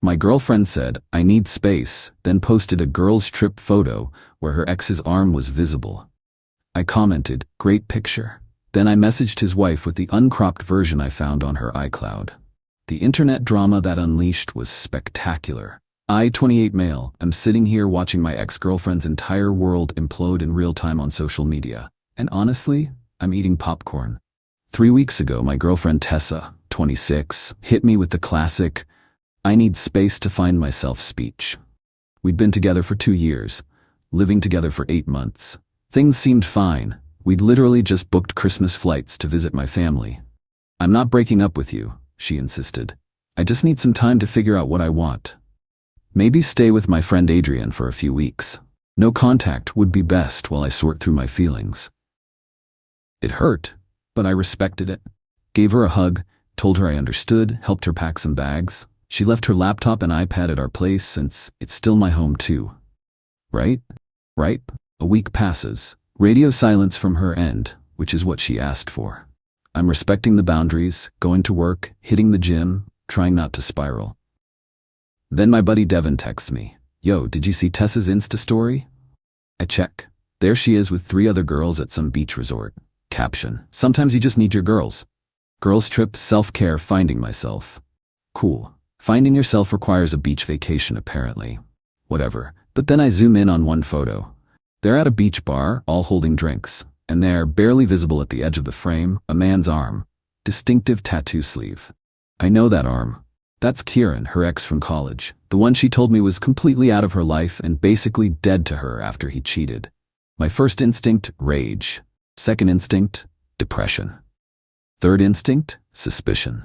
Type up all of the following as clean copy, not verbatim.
My girlfriend said, "I need space," then posted a girl's trip photo where her ex's arm was visible. I commented, "Great picture." Then I messaged his wife with the uncropped version I found on her iCloud. The internet drama that unleashed was spectacular. I, 28 male, am sitting here watching my ex-girlfriend's entire world implode in real time on social media. And honestly, I'm eating popcorn. 3 weeks ago, my girlfriend Tessa, 26, hit me with the classic, "I need space to find myself" speech. We'd been together for 2 years, living together for 8 months. Things seemed fine. We'd literally just booked Christmas flights to visit my family. "I'm not breaking up with you," she insisted. "I just need some time to figure out what I want. Maybe stay with my friend Adrian for a few weeks. No contact would be best while I sort through my feelings." It hurt, but I respected it. Gave her a hug, told her I understood, helped her pack some bags. She left her laptop and iPad at our place since it's still my home too. Right? A week passes. Radio silence from her end, which is what she asked for. I'm respecting the boundaries, going to work, hitting the gym, trying not to spiral. Then my buddy Devin texts me, "Yo, did you see Tessa's Insta story?" I check. There she is with 3 other girls at some beach resort. Caption, "Sometimes you just need your girls. Girls trip, self-care, finding myself." Cool. Finding yourself requires a beach vacation apparently. Whatever. But then I zoom in on one photo. They're at a beach bar, all holding drinks, and there, barely visible at the edge of the frame, a man's arm. Distinctive tattoo sleeve. I know that arm. That's Kieran, her ex from college. The one she told me was completely out of her life and basically dead to her after he cheated. My first instinct, rage. Second instinct, depression. Third instinct, suspicion.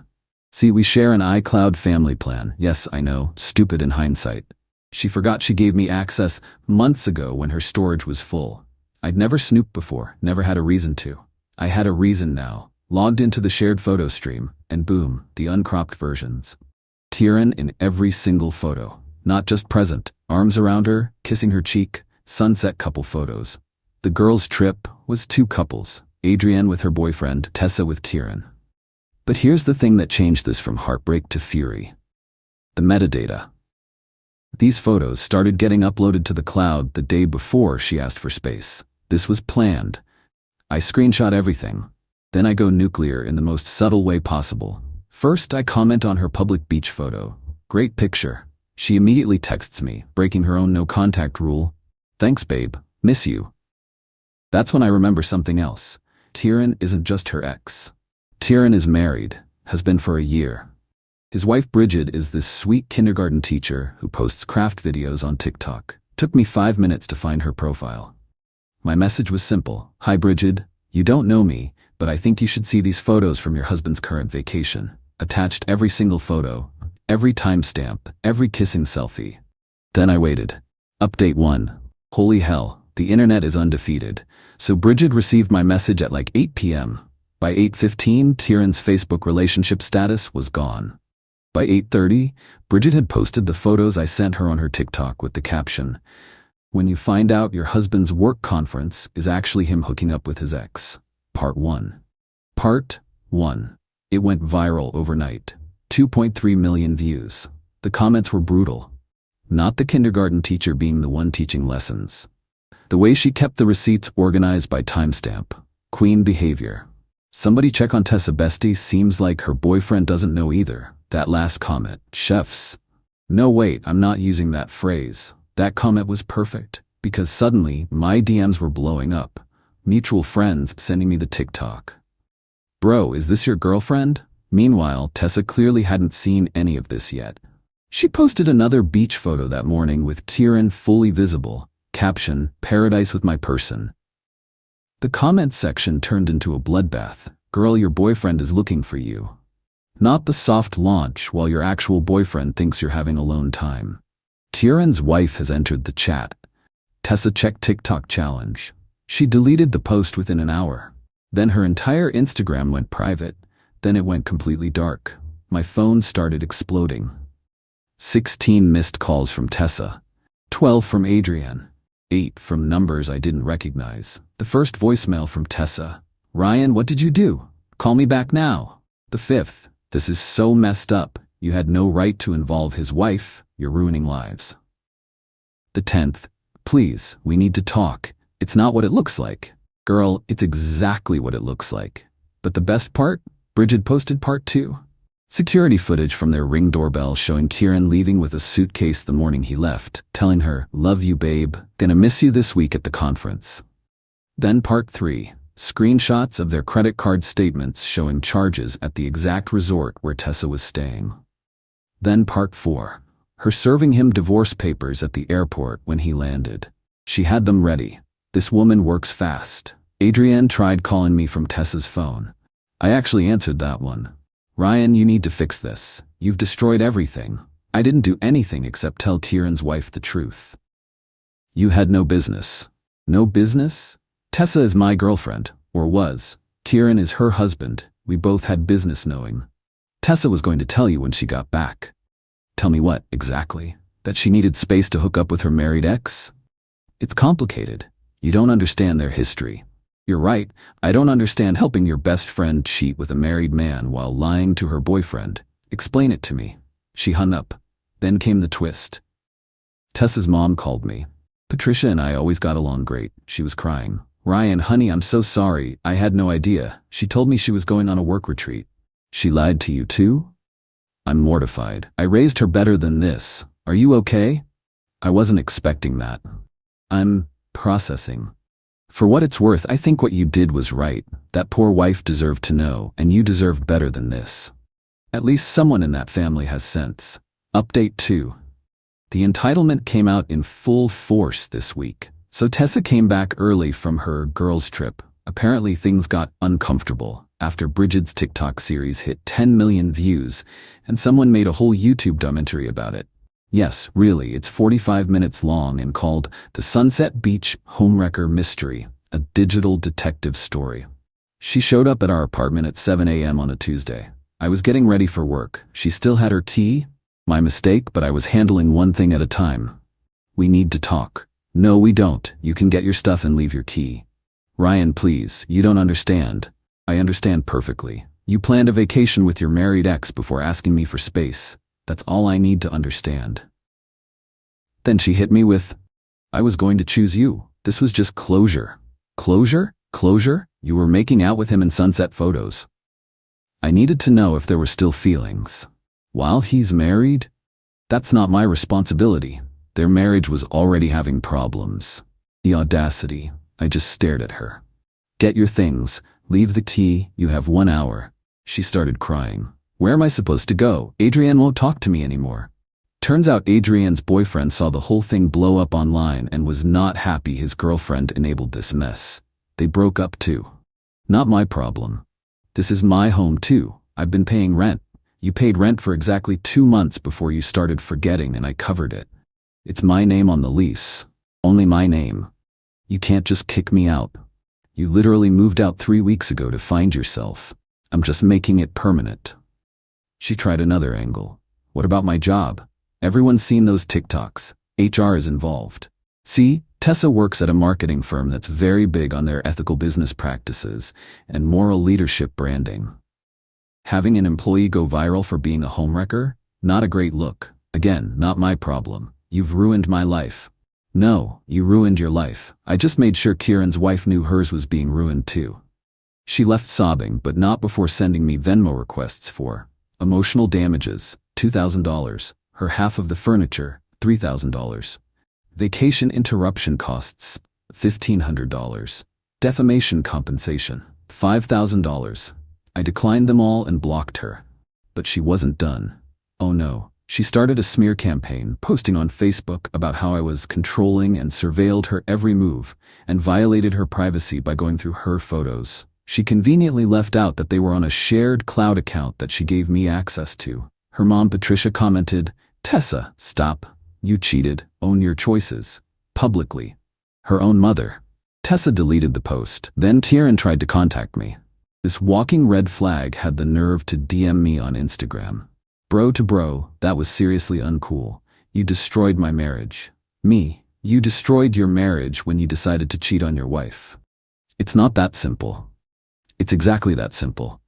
See, we share an iCloud family plan. Yes, I know, stupid in hindsight. She forgot she gave me access months ago when her storage was full. I'd never snooped before, never had a reason to. I had a reason now. Logged into the shared photo stream, and boom, the uncropped versions. Kieran in every single photo. Not just present, arms around her, kissing her cheek, sunset couple photos. The girls' trip was 2 couples, Adrienne with her boyfriend, Tessa with Kieran. But here's the thing that changed this from heartbreak to fury. The metadata. These photos started getting uploaded to the cloud the day before she asked for space. This was planned. I screenshot everything. Then I go nuclear in the most subtle way possible. First, I comment on her public beach photo. "Great picture." She immediately texts me, breaking her own no-contact rule. "Thanks, babe. Miss you." That's when I remember something else. Kieran isn't just her ex. Kieran is married, has been for a year. His wife Bridget is this sweet kindergarten teacher who posts craft videos on TikTok. Took me 5 minutes to find her profile. My message was simple. "Hi Bridget, you don't know me, but I think you should see these photos from your husband's current vacation." Attached every single photo, every timestamp, every kissing selfie. Then I waited. Update 1. Holy hell, the internet is undefeated. So Bridget received my message at like 8 p.m. By 8:15, Kieran's Facebook relationship status was gone. By 8:30, Bridget had posted the photos I sent her on her TikTok with the caption, "When you find out your husband's work conference is actually him hooking up with his ex." Part 1. Part 1. It went viral overnight. 2.3 million views. The comments were brutal. Not the kindergarten teacher being the one teaching lessons. The way she kept the receipts organized by timestamp. Queen behavior. "Somebody check on Tessa bestie, seems like her boyfriend doesn't know either." That last comment. Chefs. No wait, I'm not using that phrase. That comment was perfect, because suddenly my DMs were blowing up. Mutual friends sending me the TikTok. "Bro, is this your girlfriend?" Meanwhile, Tessa clearly hadn't seen any of this yet. She posted another beach photo that morning with Kieran fully visible. Caption, "Paradise with my person." The comments section turned into a bloodbath. "Girl, your boyfriend is looking for you." Not the soft launch while your actual boyfriend thinks you're having alone time. Kieran's wife has entered the chat. Tessa check TikTok challenge. She deleted the post within an hour. Then her entire Instagram went private. Then it went completely dark. My phone started exploding. 16 missed calls from Tessa. 12 from Adrienne. 8 from numbers I didn't recognize. The first voicemail from Tessa. "Ryan, what did you do? Call me back now." The 5th. "This is so messed up. You had no right to involve his wife. You're ruining lives. The 10th. Please, we need to talk. It's not what it looks like. Girl, it's exactly what it looks like. But the best part? Bridget posted part 2. Security footage from their Ring doorbell showing Kieran leaving with a suitcase the morning he left, telling her, "Love you, babe. Gonna miss you this week at the conference." Then part 3. Screenshots of their credit card statements showing charges at the exact resort where Tessa was staying. Then part 4. Her serving him divorce papers at the airport when he landed. She had them ready. This woman works fast. Adrienne tried calling me from Tessa's phone. I actually answered that one. "Ryan, you need to fix this. You've destroyed everything. I didn't do anything except tell Kieran's wife the truth." "You had no business." "No business? Tessa is my girlfriend, or was. Kieran is her husband. We both had business knowing. Tessa was going to tell you when she got back." "Tell me what, exactly? That she needed space to hook up with her married ex?" "It's complicated. You don't understand their history." "You're right. I don't understand helping your best friend cheat with a married man while lying to her boyfriend. Explain it to me." She hung up. Then came the twist. Tessa's mom called me. "Patricia and I always got along great." She was crying. "Ryan, honey, I'm so sorry. I had no idea. She told me she was going on a work retreat." "She lied to you too?" I'm mortified. "I raised her better than this. Are you okay?" "I wasn't expecting that." "I'm processing." "For what it's worth, I think what you did was right. That poor wife deserved to know, and you deserved better than this. At least someone in that family has sense." Update 2. The entitlement came out in full force this week. So Tessa came back early from her girls' trip. Apparently things got uncomfortable after Bridget's TikTok series hit 10 million views, and someone made a whole YouTube documentary about it. Yes, really, it's 45 minutes long and called The Sunset Beach Homewrecker Mystery, a digital detective story. She showed up at our apartment at 7 a.m. on a Tuesday. I was getting ready for work. She still had her key. My mistake, but I was handling one thing at a time. "We need to talk." "No, we don't. You can get your stuff and leave your key." "Ryan, please, you don't understand." "I understand perfectly. You planned a vacation with your married ex before asking me for space. That's all I need to understand." Then she hit me with, "I was going to choose you. This was just closure." "Closure? Closure? You were making out with him in sunset photos." I needed to know if there were still feelings. While he's married? That's not my responsibility. Their marriage was already having problems. The audacity. I just stared at her. "Get your things. Leave the key. You have 1 hour." She started crying. "Where am I supposed to go? Adrienne won't talk to me anymore." Turns out Adrienne's boyfriend saw the whole thing blow up online and was not happy his girlfriend enabled this mess. They broke up too. Not my problem. This is my home too. I've been paying rent. You paid rent for exactly 2 months before you started forgetting, and I covered it. It's my name on the lease. Only my name. You can't just kick me out. You literally moved out 3 weeks ago to find yourself. I'm just making it permanent." She tried another angle. "What about my job? Everyone's seen those TikToks. HR is involved. See, Tessa works at a marketing firm that's very big on their ethical business practices and moral leadership branding. Having an employee go viral for being a homewrecker? Not a great look. Again, not my problem. You've ruined my life." "No, you ruined your life. I just made sure Kieran's wife knew hers was being ruined too." She left sobbing, but not before sending me Venmo requests for emotional damages, $2,000, her half of the furniture, $3,000, vacation interruption costs, $1,500, defamation compensation, $5,000. I declined them all and blocked her. But she wasn't done. Oh no. She started a smear campaign, posting on Facebook about how I was controlling and surveilled her every move and violated her privacy by going through her photos. She conveniently left out that they were on a shared cloud account that she gave me access to. Her mom, Patricia, commented, "Tessa, stop. You cheated. Own your choices." Publicly. Her own mother. Tessa deleted the post. Then Kieran tried to contact me. This walking red flag had the nerve to DM me on Instagram. "Bro to bro, that was seriously uncool. You destroyed my marriage." Me, you destroyed your marriage when you decided to cheat on your wife. It's not that simple. It's exactly that simple.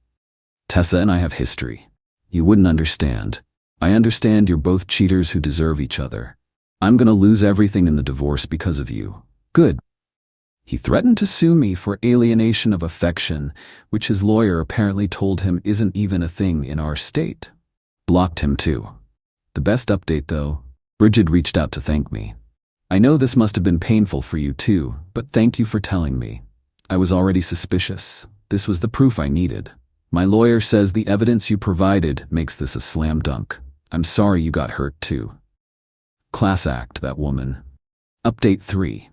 Tessa and I have history. You wouldn't understand. I understand you're both cheaters who deserve each other. I'm gonna lose everything in the divorce because of you. Good. He threatened to sue me for alienation of affection, which his lawyer apparently told him isn't even a thing in our state. Blocked him too. The best update though, Bridget reached out to thank me. I know this must have been painful for you too, but thank you for telling me. I was already suspicious. This was the proof I needed. My lawyer says the evidence you provided makes this a slam dunk. I'm sorry you got hurt too. Class act, that woman. Update 3.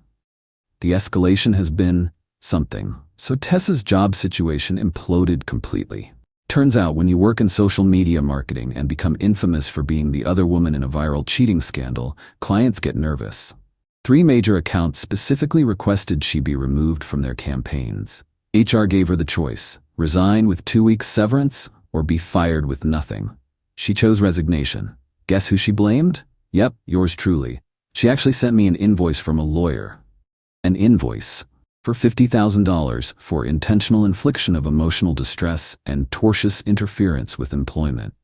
The escalation has been something. So Tessa's job situation imploded completely. Turns out when you work in social media marketing and become infamous for being the other woman in a viral cheating scandal, clients get nervous. 3 major accounts specifically requested she be removed from their campaigns. HR gave her the choice: resign with 2 weeks severance or be fired with nothing. She chose resignation. Guess who she blamed? Yep, yours truly. She actually sent me an invoice from a lawyer. An invoice for $50,000 for intentional infliction of emotional distress and tortious interference with employment.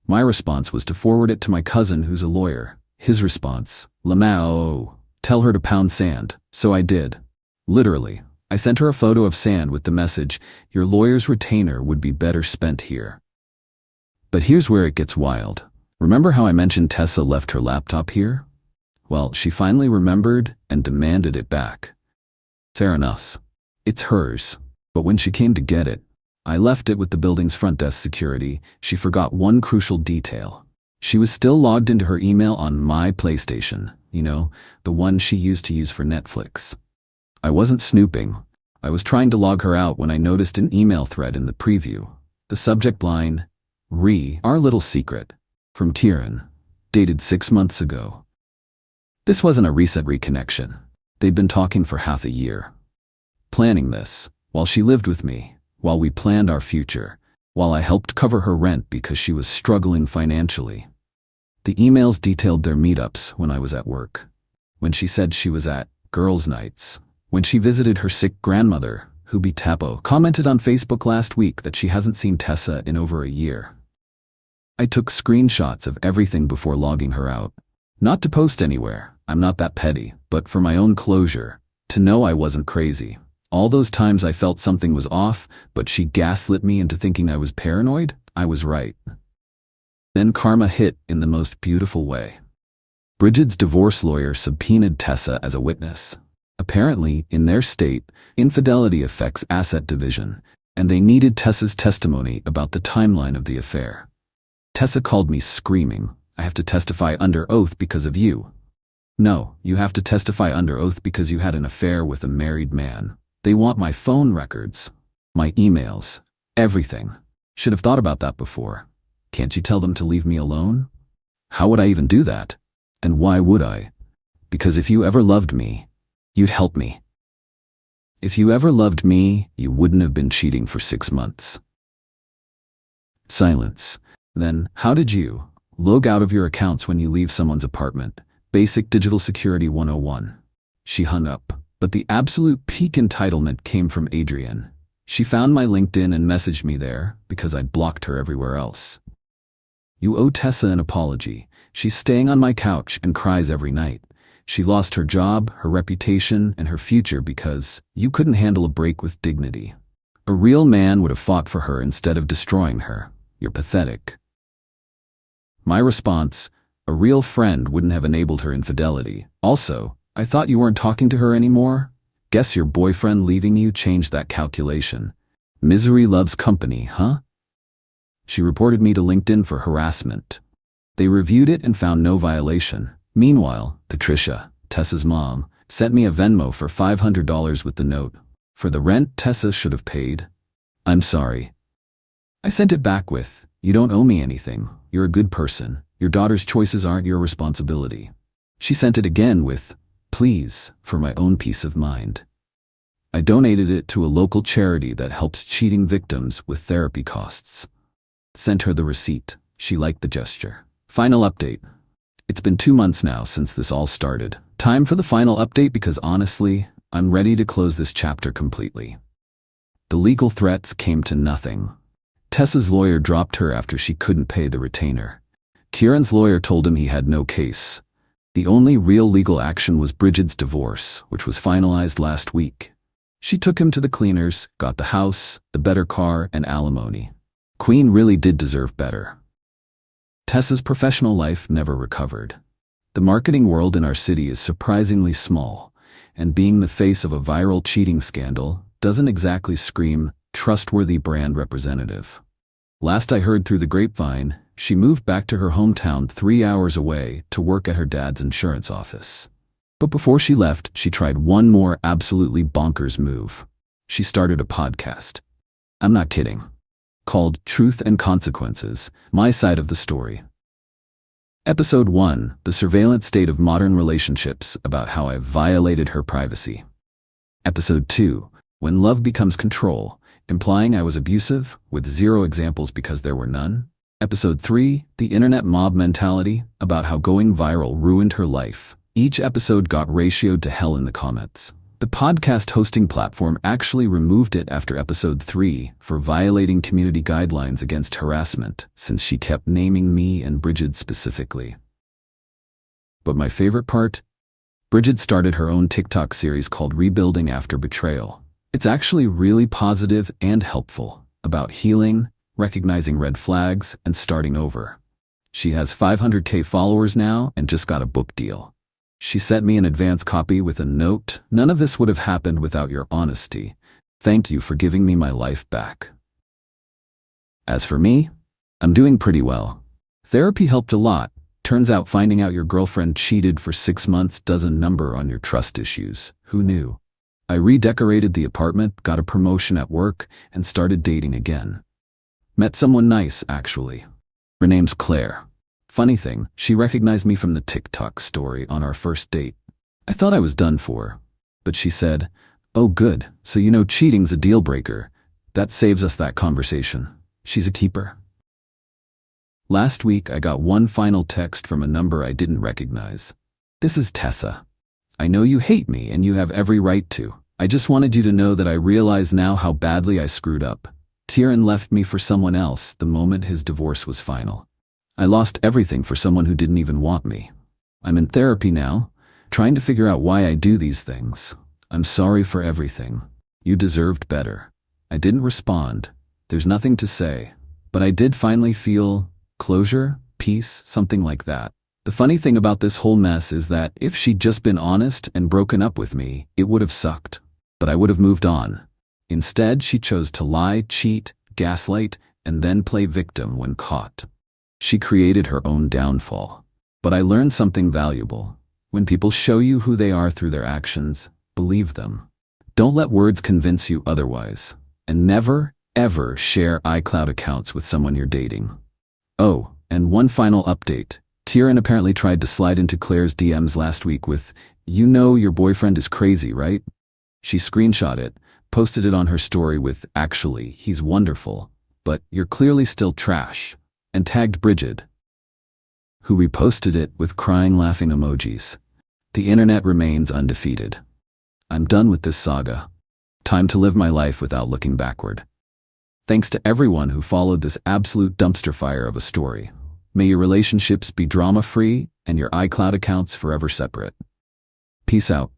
My response was to forward it to my cousin who's a lawyer. His response: Lamau, tell her to pound sand. So I did. Literally. I sent her a photo of sand with the message, your lawyer's retainer would be better spent here. But here's where it gets wild. Remember how I mentioned Tessa left her laptop here? Well, she finally remembered and demanded it back. Fair enough. It's hers. But when she came to get it, I left it with the building's front desk security. She forgot one crucial detail. She was still logged into her email on my PlayStation, you know, the one she used to use for Netflix. I wasn't snooping. I was trying to log her out when I noticed an email thread in the preview. The subject line, Our little secret, from Kieran, dated 6 months ago. This wasn't a recent reconnection. They'd been talking for half a year. Planning this, while she lived with me, while we planned our future, while I helped cover her rent because she was struggling financially. The emails detailed their meetups when I was at work. When she said she was at girls' nights. When she visited her sick grandmother, who Tapo commented on Facebook last week that she hasn't seen Tessa in over a year. I took screenshots of everything before logging her out. Not to post anywhere, I'm not that petty, but for my own closure, to know I wasn't crazy. All those times I felt something was off, but she gaslit me into thinking I was paranoid, I was right. Then karma hit in the most beautiful way. Bridget's divorce lawyer subpoenaed Tessa as a witness. Apparently, in their state, infidelity affects asset division, and they needed Tessa's testimony about the timeline of the affair. Tessa called me screaming, I have to testify under oath because of you. No, you have to testify under oath because you had an affair with a married man. They want my phone records, my emails, everything. Should have thought about that before. Can't you tell them to leave me alone? How would I even do that? And why would I? Because if you ever loved me, you'd help me. If you ever loved me, you wouldn't have been cheating for 6 months. Silence. Then, how did you log out of your accounts when you leave someone's apartment? Basic Digital Security 101. She hung up, but the absolute peak entitlement came from Adrienne. She found my LinkedIn and messaged me there because I'd blocked her everywhere else. You owe Tessa an apology. She's staying on my couch and cries every night. She lost her job, her reputation, and her future because you couldn't handle a break with dignity. A real man would have fought for her instead of destroying her. You're pathetic. My response, a real friend wouldn't have enabled her infidelity. Also, I thought you weren't talking to her anymore? Guess your boyfriend leaving you changed that calculation. Misery loves company, huh? She reported me to LinkedIn for harassment. They reviewed it and found no violation. Meanwhile, Patricia, Tessa's mom, sent me a Venmo for $500 with the note. For the rent Tessa should have paid. I'm sorry. I sent it back with, you don't owe me anything. You're a good person. Your daughter's choices aren't your responsibility. She sent it again with, please, for my own peace of mind. I donated it to a local charity that helps cheating victims with therapy costs. Sent her the receipt. She liked the gesture. Final update. It's been 2 months now since this all started. Time for the final update because honestly, I'm ready to close this chapter completely. The legal threats came to nothing. Tessa's lawyer dropped her after she couldn't pay the retainer. Kieran's lawyer told him he had no case. The only real legal action was Bridget's divorce, which was finalized last week. She took him to the cleaners, got the house, the better car, and alimony. Queen really did deserve better. Tessa's professional life never recovered. The marketing world in our city is surprisingly small, and being the face of a viral cheating scandal doesn't exactly scream trustworthy brand representative. Last I heard through the grapevine, she moved back to her hometown 3 hours away to work at her dad's insurance office. But before she left, she tried one more absolutely bonkers move. She started a podcast. I'm not kidding. Called Truth and Consequences, My Side of the Story. Episode 1, The Surveillance State of Modern Relationships, about how I violated her privacy. Episode 2, When Love Becomes Control, implying I was abusive, with 0 examples because there were none. Episode 3, The Internet Mob Mentality, about how going viral ruined her life. Each episode got ratioed to hell in the comments. The podcast hosting platform actually removed it after episode 3 for violating community guidelines against harassment, since she kept naming me and Bridget specifically. But my favorite part? Bridget started her own TikTok series called Rebuilding After Betrayal. It's actually really positive and helpful, about healing, recognizing red flags, and starting over. She has 500K followers now and just got a book deal. She sent me an advance copy with a note. None of this would have happened without your honesty. Thank you for giving me my life back. As for me, I'm doing pretty well. Therapy helped a lot. Turns out finding out your girlfriend cheated for 6 months doesn't number on your trust issues. Who knew? I redecorated the apartment, got a promotion at work, and started dating again. Met someone nice, actually. Her name's Claire. Funny thing, she recognized me from the TikTok story on our first date. I thought I was done for, but she said, "Oh good, so you know cheating's a deal breaker. That saves us that conversation." She's a keeper. Last week I got one final text from a number I didn't recognize. "This is Tessa. I know you hate me and you have every right to. I just wanted you to know that I realize now how badly I screwed up. Kieran left me for someone else the moment his divorce was final. I lost everything for someone who didn't even want me. I'm in therapy now, trying to figure out why I do these things. I'm sorry for everything. You deserved better." I didn't respond. There's nothing to say. But I did finally feel closure, peace, something like that. The funny thing about this whole mess is that if she'd just been honest and broken up with me, it would have sucked. But I would have moved on. Instead, she chose to lie, cheat, gaslight, and then play victim when caught. She created her own downfall. But I learned something valuable. When people show you who they are through their actions, believe them. Don't let words convince you otherwise. And never, ever share iCloud accounts with someone you're dating. Oh, and one final update. Kieran apparently tried to slide into Claire's DMs last week with, "You know your boyfriend is crazy, right?" She screenshot it, posted it on her story with, "Actually, he's wonderful, but you're clearly still trash," and tagged Bridget, who reposted it with crying laughing emojis. The internet remains undefeated. I'm done with this saga. Time to live my life without looking backward. Thanks to everyone who followed this absolute dumpster fire of a story. May your relationships be drama-free and your iCloud accounts forever separate. Peace out.